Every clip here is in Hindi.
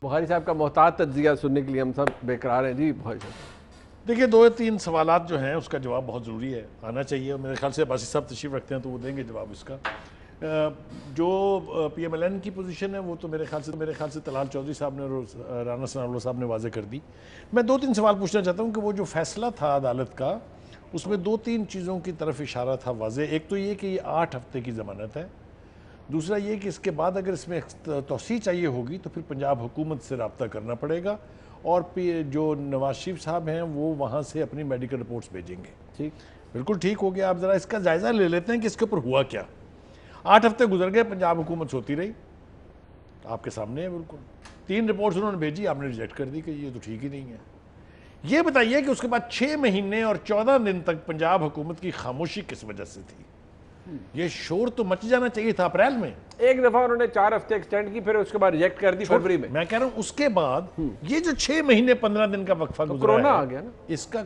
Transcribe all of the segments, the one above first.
बुखारी साहब का मोहतात तज्जिया सुनने के लिए हम सब बेकरार हैं। जी बुखारी साहब, देखिए 2-3 सवालात जो हैं उसका जवाब बहुत ज़रूरी है, आना चाहिए, और मेरे ख्याल से अब्बासी साहब तशरीफ़ रखते हैं तो वो देंगे जवाब इसका। जो PMLN की पोजीशन है वो तो मेरे ख्याल से तलाल चौधरी साहब ने और राना सनाउल्लाह साहब ने वाजे कर दी। मैं 2-3 सवाल पूछना चाहता हूँ कि वो जो फैसला था अदालत का उसमें 2-3 चीज़ों की तरफ इशारा था वाजे। एक तो ये कि ये 8 हफ्ते की ज़मानत है, दूसरा ये कि इसके बाद अगर इसमें तौसी चाहिए होगी तो फिर पंजाब हुकूमत से रब्ता करना पड़ेगा, और जो नवाज शरीफ साहब हैं वो वहाँ से अपनी मेडिकल रिपोर्ट्स भेजेंगे। ठीक, बिल्कुल ठीक हो गया। आप ज़रा इसका जायज़ा ले लेते हैं कि इसके ऊपर हुआ क्या। 8 हफ्ते गुजर गए, पंजाब हुकूमत सोती रही, आपके सामने है बिल्कुल। 3 रिपोर्ट्स उन्होंने भेजी, आपने रिजेक्ट कर दी कि ये तो ठीक ही नहीं है। ये बताइए कि उसके बाद 6 महीने और 14 दिन तक पंजाब हुकूमत की खामोशी किस वजह से थी? ये शोर तो मच जाना चाहिए था अप्रैल में। एक दफा उन्होंने 4 हफ्ते एक्सटेंड की, फिर उसके बाद रिजेक्ट कर दी फरवरी में। मैं कह रहा हूं उसके बाद ये जो 6 महीने 15 दिन का वक्फा गुजरा कोरोना है, आ गया ना, इसका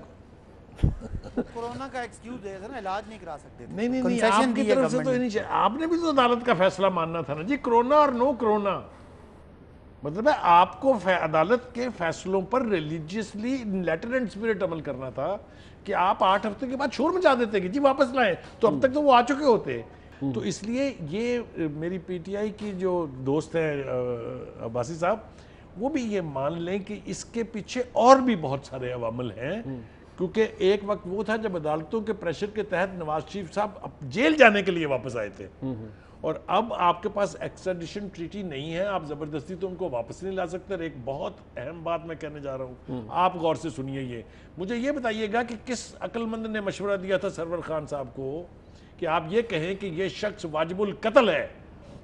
कोरोना का एक्सक्यूज दे था ना, इलाज नहीं करा सकते थे। नहीं, कंसेशन आपकी दी है तरफ से तो नहीं चाहिए। आपने भी तो अदालत का फैसला मानना था ना जी। कोरोना और नो कोरोना मतलब है आपको अदालत के फैसलों पर रिलीजियसली लेटर एंड स्पिरिट अमल करना था कि आप 8 हफ्ते के बाद शोर मचा देते कि जी वापस लाएं, तो अब तक तो वो आ चुके होते। तो इसलिए ये मेरी PTI की जो दोस्त हैं अब्बासी साहब, वो भी ये मान लें कि इसके पीछे और भी बहुत सारे अवामल हैं, क्योंकि एक वक्त वो था जब अदालतों के प्रेशर के तहत नवाज शरीफ साहब जेल जाने के लिए वापस आए थे, और अब आपके पास एक्स्ट्राडिशन ट्रीटी नहीं है, आप जबरदस्ती तो उनको वापस नहीं ला सकते। और एक बहुत अहम बात मैं कहने जा रहा हूँ, आप गौर से सुनिए। ये मुझे ये बताइएगा कि किस अक्लमंद ने मशवरा दिया था सरवर खान साहब को कि आप ये कहें कि ये शख्स वाजिबुल कत्ल है।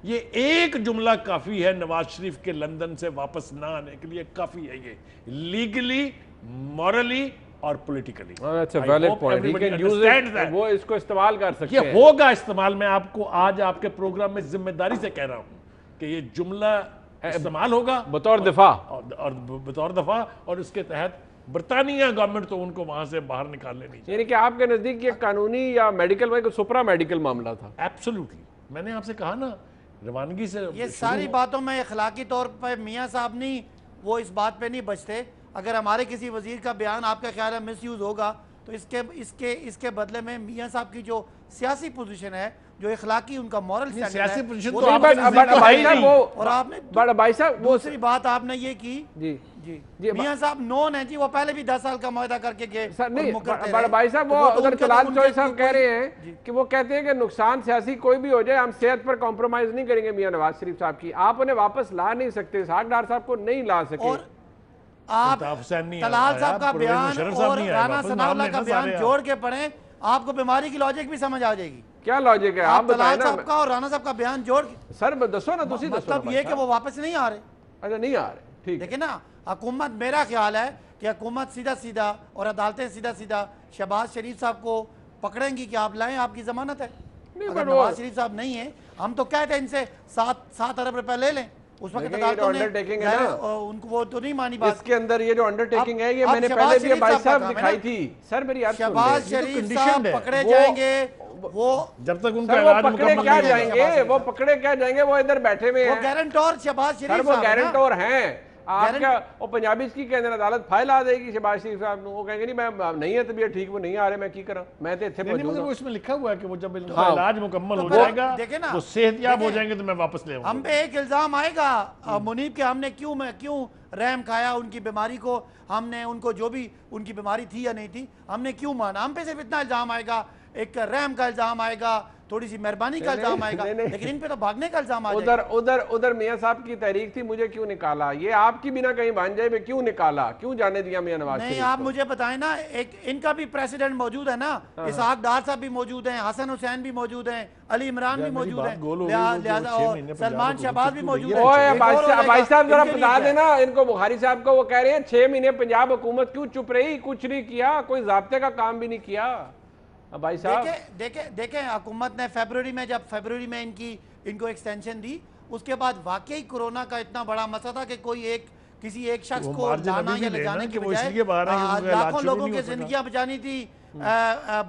ये एक जुमला काफ़ी है नवाज शरीफ के लंदन से वापस ना आने के लिए, काफ़ी है ये, लीगली, मॉरली और पॉलिटिकली। अच्छा, valid point, he can use it, वो इसको इस्तेमाल कर सकते हैं। ये होगा इस्तेमाल। मैं आपको आज आपके प्रोग्राम में जिम्मेदारी से कह रहा हूं कि ये जुमला इस्तेमाल होगा बतौर दफा, और बतौर दफा, और इसके तहत बरतानिया गवर्नमेंट तो उनको वहां से बाहर निकाल लेनी चाहिए। यानी कि आपके नजदीक ये कानूनी या मेडिकल वाई को सुपरा मेडिकल मामला था। एब्सोल्युटली, मैंने आपसे कहा ना रवानगी से। ये सारी बातों में अखलाकी तौर पर मियाँ साहब नहीं, वो इस बात पे नहीं बचते। अगर हमारे किसी वजीर का बयान आपका ख्याल है मिस यूज होगा, तो इसके बदले में मियाँ साहब की जो सियासी पोजीशन है, जो इखलाकी उनका मॉरल सियासी पोजीशन तो और आपने भाई साहब दूसरी बात आपने ये की जी जी मियाँ साहब नॉन है जी, वो पहले भी 10 साल का मुआहदा करके गए। सर नहीं, बड़ा भाई साहब वो अगर तलाल चौधरी साहब कह रहे हैं कि वो कहते हैं कि नुकसान सियासी कोई भी हो जाए, हम सेहत पर कॉम्प्रोमाइज नहीं करेंगे मियाँ नवाज शरीफ साहब की। आप उन्हें वापस ला नहीं सकते, इसहाक डार साहब को नहीं ला सके। और आप तलाल साहब का बयान और राना सनाउल्लाह का बयान जोड़ के पढ़ें, आपको बीमारी की लॉजिक भी समझ आ जाएगी। क्या लॉजिक है आप बताएं ना। तलाल साहब का और राना साहब का बयान जोड़ के सर दसो ना, तुसी दसो। मतलब ये कि वो वापस नहीं आ रहे। अच्छा, नहीं आ रहे, ठीक। देखिए ना, हुकूमत, मेरा ख्याल है कि हुकूमत सीधा सीधा और अदालतें सीधा सीधा शहबाज शरीफ साहब को पकड़ेंगी कि आप लाएं, आपकी जमानत है। अगर नवाज शरीफ साहब नहीं है, हम तो कहते हैं इनसे 7 अरब रुपए ले लें। उस वक्त अंडरटेकिंग है ना, उनको वो तो नहीं मानी बात। इसके अंदर ये जो अंडरटेकिंग है, ये मैंने पहले भी भाई साहब दिखाई थी। सर मेरी बात सुनिए, शहबाज शरीफ साहब पकड़े जाएंगे, वो जब तक उनका इलाज मुकम्मल क्या जाएंगे, वो पकड़े क्या जाएंगे, वो इधर बैठे हुए हैं। वो गारंटर शहबाज शरीफ साहब, वो गारंटर हैं। आप क्या वो पंजाबी की कहने अदालत फाइल आ जाएगी शहबाज शरीफ साहब को, वो कहेंगे नहीं मैं नहीं है तबीयत ठीक, वो नहीं आ रहे, मैं की करा, मैं तो इत्थे मौजूद हूं। इसमें लिखा हुआ है कि वो जब इनका इलाज मुकम्मल हो जाएगा, वो सेहतयाब हो जाएंगे तो मैं वापस ले आऊंगा। हम पे एक इल्जाम आएगा मुनीब के, हमने क्यों रहम खाया उनकी बीमारी को, हमने उनको जो भी उनकी बीमारी थी या नहीं थी हमने क्यों माना। हम पे सिर्फ इतना इल्जाम आएगा, एक रहम का इल्जाम आएगा, थोड़ी सी मेहरबानी का इल्जाम आएगा, लेकिन इन पे तो भागने का इल्जाम आ जाएगा। उधर मियां साहब की तहरीक थी, मुझे क्यों निकाला, ये आपकी बिना कहीं भांजे में क्यों निकाला, क्यों जाने दिया मियां नवाज शरीफ? नहीं, आप मुझे बताएं ना, एक इनका भी प्रेसिडेंट मौजूद है ना, इसहाक डार साहब भी मौजूद हैं, हसन हुसैन भी मौजूद हैं, अली इमरान भी मौजूद हैं, लिहाजा और सलमान शहबाज भी मौजूद है। भाई साहब जरा बता देना इनको, बुखारी साहब को, वो कह रहे हैं 6 महीने पंजाब हुकूमत क्यों चुप रही, कुछ नहीं किया, कोई ज़ाब्ते का काम भी नहीं किया। भाई साहब देखें हुकूमत ने फरवरी में इनको एक्सटेंशन दी, उसके बाद वाकई कोरोना का इतना बड़ा मसला था कि किसी एक शख्स को लाना या ले जाने की बजाय लाखों लोगों की जिंदगियां बचानी थी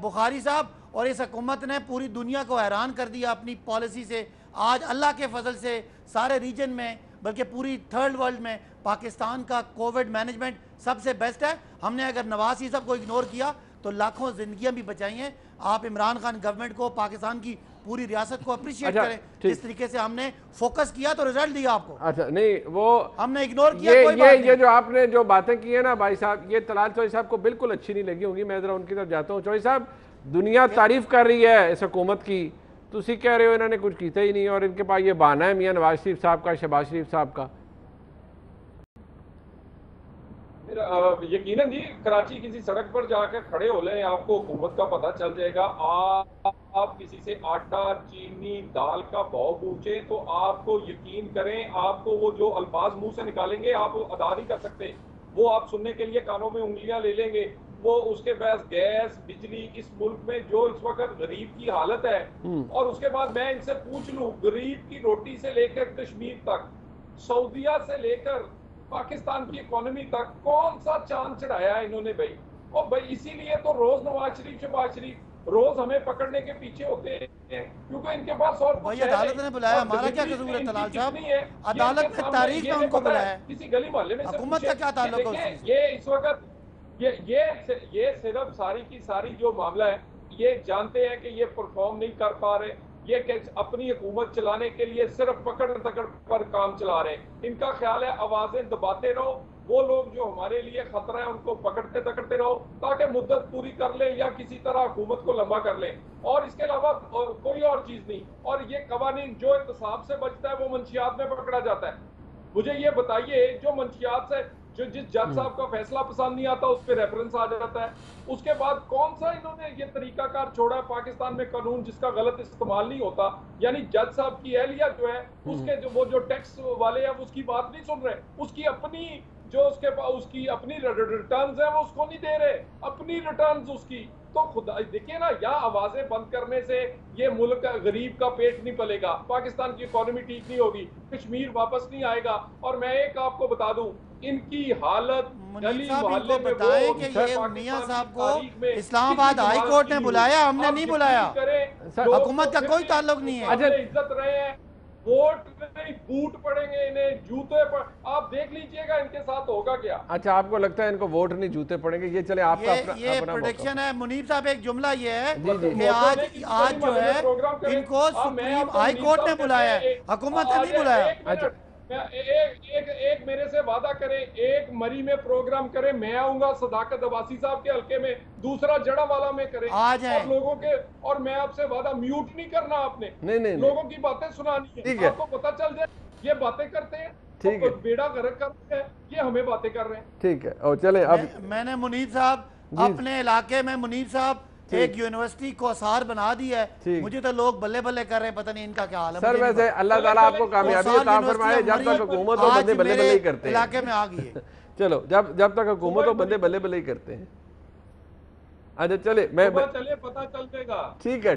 बुखारी साहब, और इस हुकूमत ने पूरी दुनिया को हैरान कर दिया अपनी पॉलिसी से। आज अल्लाह के फजल से सारे रीजन में बल्कि पूरी थर्ड वर्ल्ड में पाकिस्तान का कोविड मैनेजमेंट सबसे बेस्ट है। हमने अगर नवाज शरीफ साहब को इग्नोर किया तो लाखों जिंदगियां भी बचाई हैं। आप इमरान खान गवर्नमेंट को, पाकिस्तान की पूरी रियासत को अप्रिशिएट करें, जिस तरीके से हमने फोकस किया तो रिजल्ट दिया आपको। अच्छा नहीं, वो हमने इग्नोर किया, कोई बात नहीं। ये जो आपने जो बातें की है ना भाई साहब, ये तलाल चौधरी साहब को बिल्कुल अच्छी नहीं लगी होंगी। मैं जरा उनकी तरफ जाता हूँ। चौधरी साहब, दुनिया तारीफ कर रही है इस हुकूमत की, तुसी कह रहे हो इन्होंने कुछ किया ही नहीं और इनके पास ये बहाना है मियां नवाज शरीफ साहब का, शहबाज शरीफ साहब का। यकीनन जी, कराची किसी सड़क पर जाकर खड़े हो लें, आपको हुकूमत का पता चल जाएगा। आप किसी से आटा, चीनी, दाल का भाव पूछे तो आपको यकीन करें, आपको वो जो अल्फाज मुंह से निकालेंगे आप अदा नहीं कर सकते। वो आप सुनने के लिए कानों में उंगलियां ले लेंगे। वो उसके पास गैस, बिजली, इस मुल्क में जो इस वक्त गरीब की हालत है, और उसके बाद मैं इनसे पूछ लूं, गरीब की रोटी से लेकर कश्मीर तक, सऊदिया से लेकर पाकिस्तान की इकोनॉमी तक कौन सा चांद चढ़ाया है इन्होंने भाई। और भाई इसीलिए तो रोज नवाज शरीफ, शहबाज शरीफ रोज हमें पकड़ने के पीछे होते हैं, क्योंकि इनके पास और भाई अदालत ने बुलाया, हमारा क्या कसूर है तलाल साहब? अदालत ने तारीख में उनको बुलाया है, किसी गली मोहल्ले में हुकूमत का क्या ताल्लुक है? ये इस वक्त ये सिर्फ सारी की सारी जो मामला है, ये जानते हैं कि ये परफॉर्म नहीं कर पा रहे, ये अपनी हुकूमत चलाने के लिए सिर्फ पकड़ दकड़ पर काम चला रहे हैं। इनका ख्याल है आवाजें दबाते रहो, वो लोग जो हमारे लिए खतरा है उनको पकड़ते दकड़ते रहो ताकि मुद्दत पूरी कर ले या किसी तरह हुकूमत को लंबा कर ले, और इसके अलावा कोई और चीज नहीं। और ये कवानीन जो इंतसाब से बचता है वो मंशियात में पकड़ा जाता है। मुझे ये बताइए, जो मंशियात से जो जिस जज साहब का फैसला पसंद नहीं आता उस पर रेफरेंस आ जाता है, उसके बाद कौन सा इन्होंने ये तरीकाकार छोड़ा है पाकिस्तान में कानून जिसका गलत इस्तेमाल नहीं होता। यानी जज साहब की एहलियत जो है, उसके जो वो जो टैक्स वाले हैं उसकी बात नहीं सुन रहे, उसकी अपनी जो उसकी अपनी रिटर्न्स है वो उसको नहीं दे रहे, अपनी रिटर्न्स उसकी। तो खुदा देखिए ना, या आवाजें बंद करने से ये मुल्क गरीब का पेट नहीं पलेगा, पाकिस्तान की इकोनॉमी ठीक नहीं होगी, कश्मीर वापस नहीं आएगा। और मैं एक आपको बता दूं, इनकी हालत गली मोहल्ले में बताएं कि ये मियां साहब को इस्लामाबाद हाई कोर्ट ने बुलाया, हमने नहीं बुलाया, हुकूमत का कोई ताल्लुक नहीं है। अच्छा, इज्जत रहे हैं, वोट नहीं बूट पड़ेंगे इन्हें, जूते पर आप देख लीजिएगा इनके साथ होगा क्या। अच्छा, आपको लगता है इनको वोट नहीं जूते पड़ेंगे? ये चले आपका ये प्रेडिक्शन है। मुनीब साहब, एक जुमला ये है कि आज जो है इनको सुप्रीम हाई कोर्ट ने बुलाया है, हुकूमत ने नहीं बुलाया। अच्छा, एक मेरे से वादा करें, एक मरी में प्रोग्राम करें, मैं आऊंगा सदाकत अब्बासी साहब के हल्के में, दूसरा जड़ा वाला में करें आज है और लोगों के, और मैं आपसे वादा, म्यूट नहीं करना आपने, नहीं लोगों की बातें सुनानी है, आपको पता चल जाए ये बातें करते हैं, ठीक है, बेड़ा गर्क करते हैं, ये हमें बातें कर रहे हैं। ठीक है, और चले अब मैंने मुनीब साहब अपने इलाके में, मुनीब साहब एक यूनिवर्सिटी को आसार बना दी है, मुझे तो लोग बल्ले बल्ले कर रहे हैं, पता नहीं इनका क्या हाल है। सर वैसे अल्लाह ताला आपको कामयाबी अता फरमाए, जब तक हुकूमत हो बंदे बल्ले बल्ले ही करते हैं, इलाके में आ गई है। चलो, जब तक हुकूमत हो बंदे बल्ले बल्ले ही करते हैं। अच्छा चले, मैं पता चल जाएगा। ठीक है।